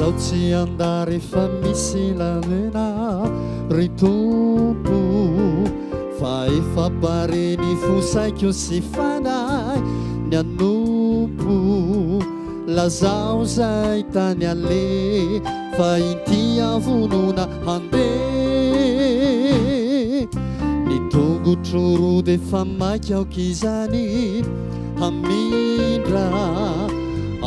Zaho tsy andary fa misy lamena ry tompo fa efa pareny fosaiko sy fanay ny anompo lazao zay tany ale fa intia vonona handeha ny tongotro ro de fa maiky aoky izany hamindra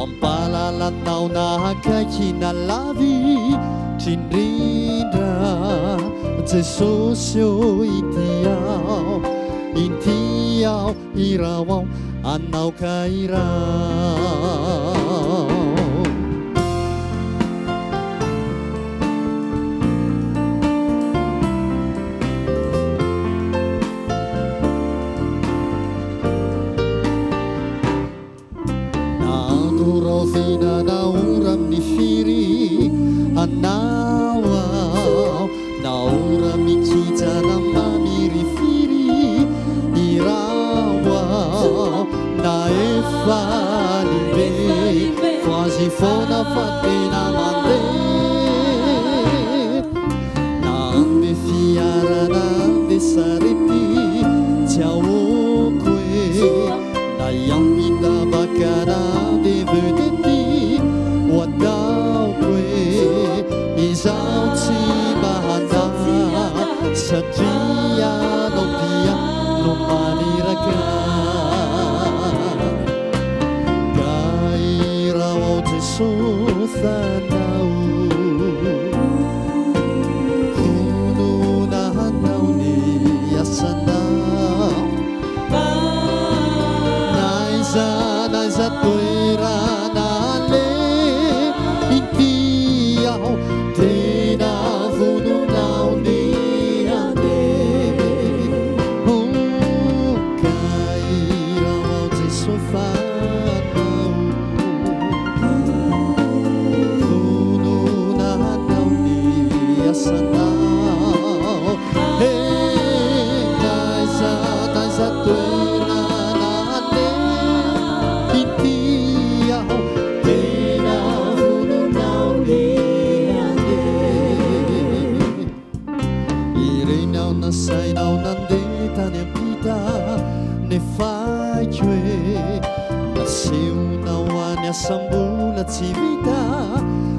ampalalanao nahakaiky na lavy trindrindra Jesosy io intiao irao ao anao kairao naorovina naora amin'ny firy anao ao naora mikijana mamiry firy irao ao na efa libe fa azy foana fa tena mandeha na ambe fiarana ambe sarety tsy aoko e na iampindabakana de vedety ho ataoko e izaho tsy mahanda satria anao dia no maniraka ka irao ao Jesosy anao vonona hanao ny asanao naiza toerana le intiao tena vononao ny andeha ka irao ao Jesosy fanao vonona hanao ny asanao naiza toerana le intiao tena vononao ny andeha ireny ao nasainao nandeha tany ampita nefaiko e nasehonao any asam-bola tsy vita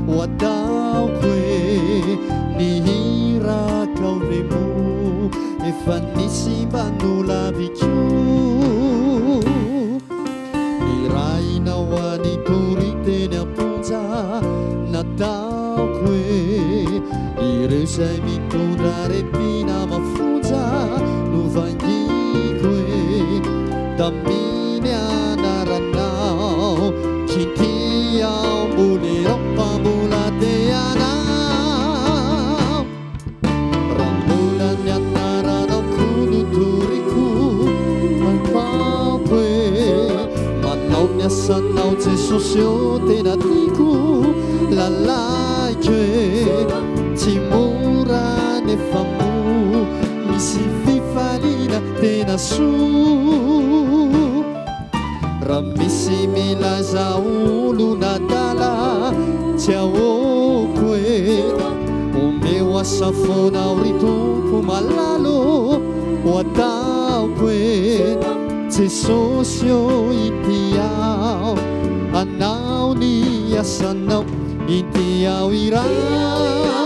ho ataoko e nihiraka ao remo efa nisy mba nolaviko nirainao any tory teny amponja nataoko e ireo zay mitondra arepina mafonja no vangiko e daminy anaranao kitiao mbolerao mpambola te anao raha mbola ny anaranao konotoriko mampampo e manao miasanao Jesosy io tena tiako lalaiko e tsy mora nefa mo misy fifaliana tena soa raha misy milaza olo nadala tsy aoko e omeo asafonao ry tompo malalo ho ataoko e Jesosy io intiao anao ny asanao intiao irao